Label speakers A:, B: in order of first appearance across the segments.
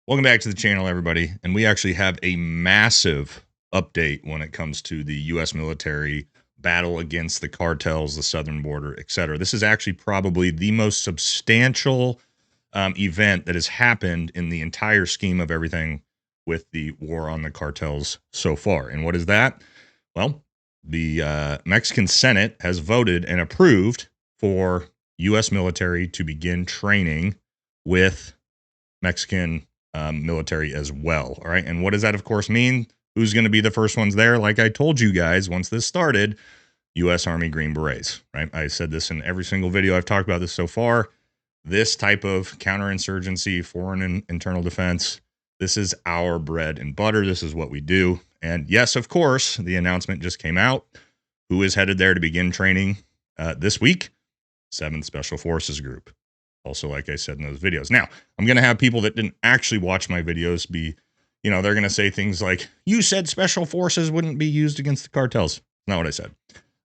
A: Welcome back to the channel, everybody. And we actually have a massive update when it comes to the U.S. military battle against the cartels, the southern border, etc. This is actually probably the most substantial event that has happened in the entire scheme of everything with the war on the cartels so far. And what is that? Well, the Mexican Senate has voted and approved for U.S. military to begin training with Mexican military as well. All right. And what does that, of course, mean? Who's going to be the first ones there? Like I told you guys, once this started, U.S. Army Green Berets, right? I said this in every single video I've talked about this so far. This type of counterinsurgency, foreign and internal defense, this is our bread and butter. This is what we do. And yes, of course, the announcement just came out. Who is headed there to begin training this week? 7th Special Forces Group. Also, like I said in those videos. Now, I'm going to have people that didn't actually watch my videos be, they're going to say things like, you said special forces wouldn't be used against the cartels. Not what I said.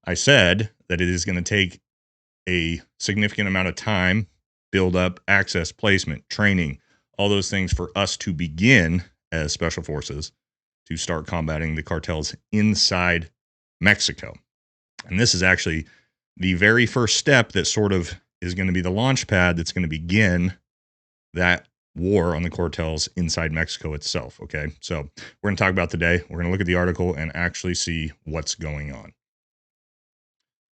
A: I said that it is going to take a significant amount of time, build up, access, placement, training, all those things for us to begin as special forces to start combating the cartels inside Mexico. And this is actually the very first step that sort of is going to be the launch pad that's going to begin that war on the cartels inside Mexico itself. Okay, so we're going to talk about today. We're going to look at the article and actually see what's going on.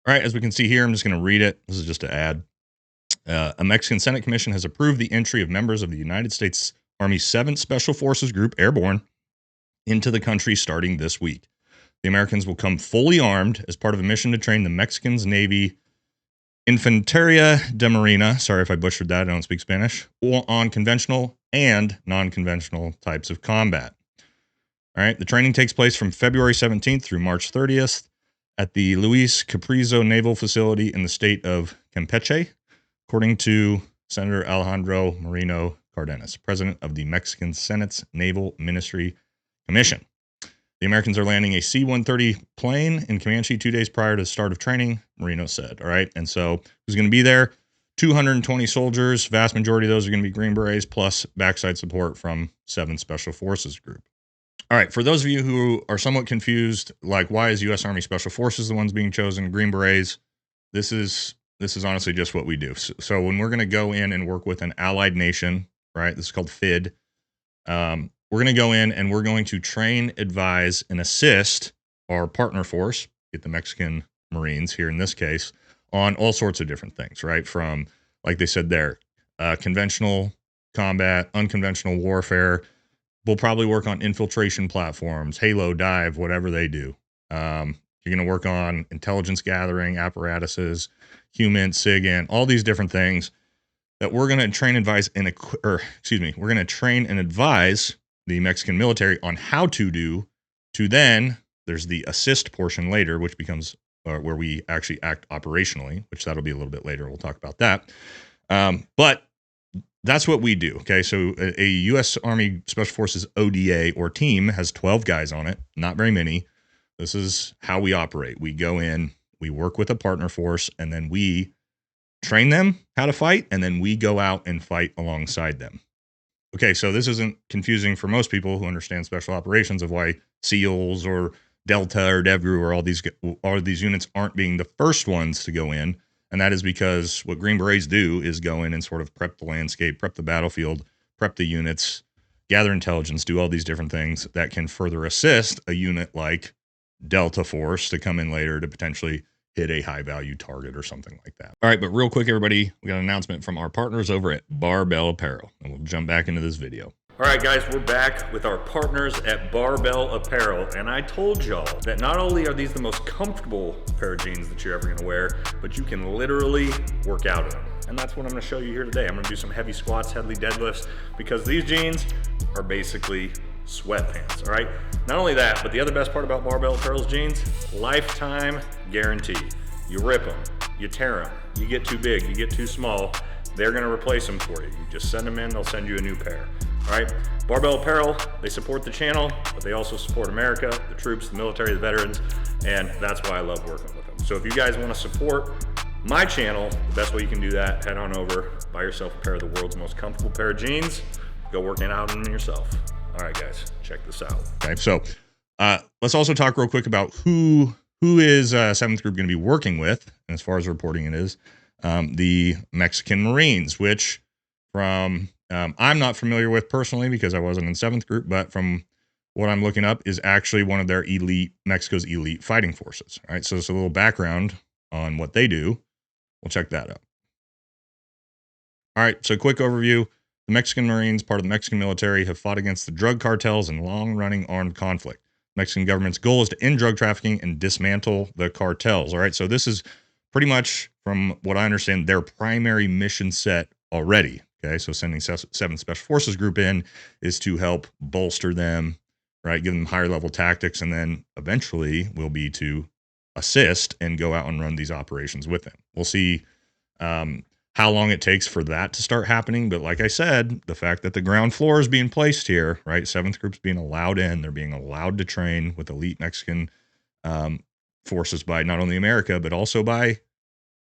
A: All right, as we can see here, I'm just going to read it. This is just an ad. A Mexican Senate Commission has approved the entry of members of the United States Army 7th Special Forces Group Airborne into the country starting this week. The Americans will come fully armed as part of a mission to train the Mexican Navy Infanteria de Marina, sorry if I butchered that, I don't speak Spanish, on conventional and non-conventional types of combat. All right, the training takes place from February 17th through March 30th at the Luis Caprizo Naval Facility in the state of Campeche, according to Senator Alejandro Moreno Cardenas, president of the Mexican Senate's Naval Ministry Commission. The Americans are landing a C-130 plane in Comanche 2 days prior to the start of training, Moreno said. All right. And so who's going to be there? 220 soldiers. Vast majority of those are going to be Green Berets plus backside support from 7th Special Forces Group. All right. For those of you who are somewhat confused, like why is U.S. Army Special Forces the ones being chosen? Green Berets. This is honestly just what we do. So when we're going to go in and work with an allied nation, right? This is called FID. We're going to go in and we're going to train, advise, and assist our partner force, get the Mexican Marines here in this case, on all sorts of different things, right? From, like they said there, conventional combat, unconventional warfare. We'll probably work on infiltration platforms, Halo, dive, whatever they do. You're going to work on intelligence gathering apparatuses, human, SIGINT, all these different things that we're going to train, advise, and we're going to train and advise the Mexican military on how to do, to then there's the assist portion later, which becomes where we actually act operationally, which that'll be a little bit later. We'll talk about that. But that's what we do. Okay. So a U.S. Army Special Forces ODA or team has 12 guys on it, not very many. This is how we operate. We go in, we work with a partner force, and then we train them how to fight, and then we go out and fight alongside them. Okay, so this isn't confusing for most people who understand special operations of why SEALs or Delta or DevGru or all these units aren't being the first ones to go in, and that is because what Green Berets do is go in and sort of prep the landscape, prep the battlefield, prep the units, gather intelligence, do all these different things that can further assist a unit like Delta Force to come in later to potentially hit a high-value target or something like that. All right, but real quick, everybody, we got an announcement from our partners over at Barbell Apparel, and we'll jump back into this video. All right, guys, we're back with our partners at Barbell Apparel, and I told y'all that not only are these the most comfortable pair of jeans that you're ever gonna wear, but you can literally work out in them. And that's what I'm gonna show you here today. I'm gonna do some heavy squats, heavy deadlifts, because these jeans are basically sweatpants, all right? Not only that, but the other best part about Barbell Apparel's jeans, lifetime guarantee. You rip them, you tear them, you get too big, you get too small, they're gonna replace them for you. You just send them in, they'll send you a new pair, all right? Barbell Apparel, they support the channel, but they also support America, the troops, the military, the veterans, and that's why I love working with them. So if you guys wanna support my channel, the best way you can do that, head on over, buy yourself a pair of the world's most comfortable pair of jeans, go work it out on them yourself. All right, guys, check this out. Okay, so let's also talk real quick about who is 7th Group going to be working with, and as far as reporting it is, the Mexican Marines, which from I'm not familiar with personally because I wasn't in 7th Group, but from what I'm looking up is actually one of their Mexico's elite fighting forces. All right, so it's a little background on what they do. We'll check that out. All right, so quick overview. The Mexican Marines, part of the Mexican military, have fought against the drug cartels and long-running armed conflict. The Mexican government's goal is to end drug trafficking and dismantle the cartels. All right, so this is pretty much, from what I understand, their primary mission set already. Okay, so sending 7th Special Forces Group in is to help bolster them, right, give them higher level tactics, and then eventually will be to assist and go out and run these operations with them. We'll see how long it takes for that to start happening. But like I said, the fact that the ground floor is being placed here, right? 7th Group's being allowed in. They're being allowed to train with elite Mexican forces by not only America, but also by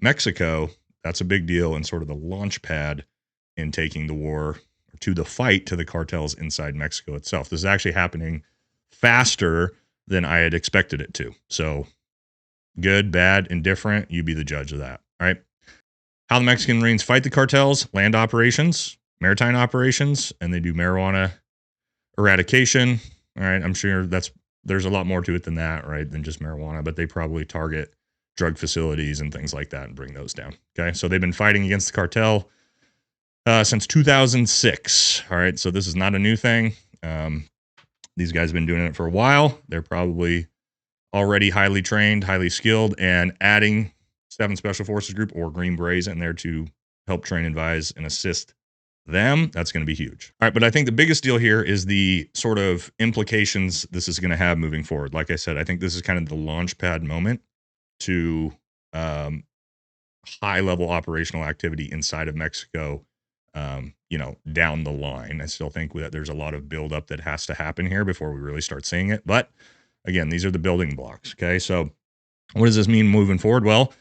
A: Mexico. That's a big deal and sort of the launch pad in taking the war to the fight to the cartels inside Mexico itself. This is actually happening faster than I had expected it to. So good, bad, indifferent, you be the judge of that. All right. How the Mexican Marines fight the cartels: land operations, maritime operations, and they do marijuana eradication. All right, I'm sure there's a lot more to it than that, right, than just marijuana, but they probably target drug facilities and things like that and bring those down. Okay, so they've been fighting against the cartel since 2006. All right, so this is not a new thing. These guys have been doing it for a while. They're probably already highly trained, highly skilled, and adding 7th Special Forces Group or Green Berets in there to help train, advise, and assist them, that's going to be huge. All right, but I think the biggest deal here is the sort of implications this is going to have moving forward. Like I said, I think this is kind of the launch pad moment to high-level operational activity inside of Mexico, down the line. I still think that there's a lot of buildup that has to happen here before we really start seeing it. But again, these are the building blocks, okay? So what does this mean moving forward? Well,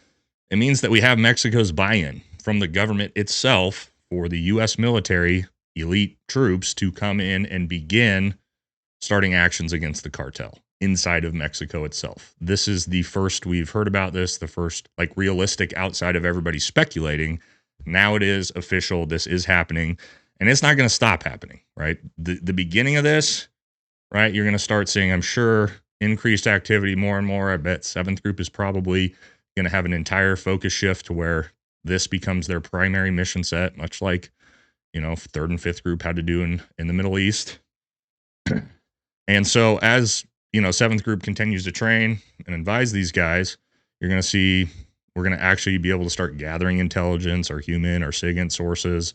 A: it means that we have Mexico's buy-in from the government itself for the U.S. military elite troops to come in and begin starting actions against the cartel inside of Mexico itself. This is the first we've heard about this, the first realistic outside of everybody speculating. Now it is official. This is happening, and it's not going to stop happening, right? The beginning of this, right, you're going to start seeing, I'm sure, increased activity more and more. I bet 7th Group is probably going to have an entire focus shift to where this becomes their primary mission set, much like 3rd and 5th Group had to do in the Middle East. And so as 7th Group continues to train and advise these guys, you're going to see we're going to actually be able to start gathering intelligence, our human, our SIGINT sources.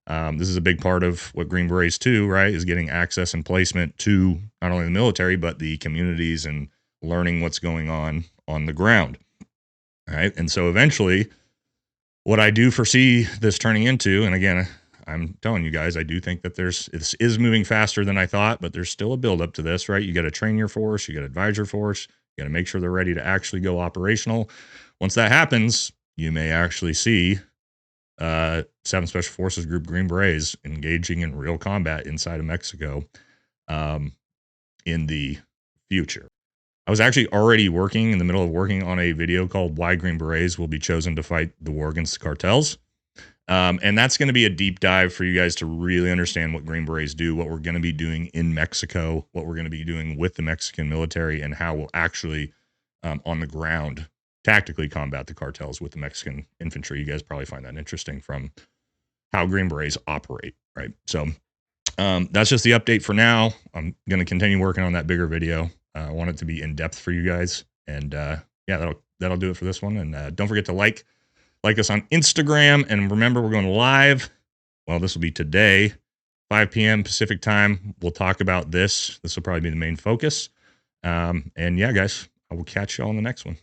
A: This is a big part of what Green Berets do, right, is getting access and placement to not only the military, but the communities and learning what's going on the ground. All right. And so eventually what I do foresee this turning into, and again, I'm telling you guys, I do think that this is moving faster than I thought, but there's still a buildup to this, right? You got to train your force, you got to advise your force, you got to make sure they're ready to actually go operational. Once that happens, you may actually see 7th Special Forces Group Green Berets engaging in real combat inside of Mexico in the future. I was actually already in the middle of working on a video called Why Green Berets Will Be Chosen to Fight the War Against the Cartels. And that's going to be a deep dive for you guys to really understand what Green Berets do, what we're going to be doing in Mexico, what we're going to be doing with the Mexican military, and how we'll actually, on the ground, tactically combat the cartels with the Mexican infantry. You guys probably find that interesting from how Green Berets operate, right? So that's just the update for now. I'm going to continue working on that bigger video. I want it to be in depth for you guys. And yeah, that'll do it for this one. And don't forget to like us on Instagram. And remember, we're going live. Well, this will be today, 5 p.m. Pacific time. We'll talk about this. This will probably be the main focus. And yeah, guys, I will catch you all in the next one.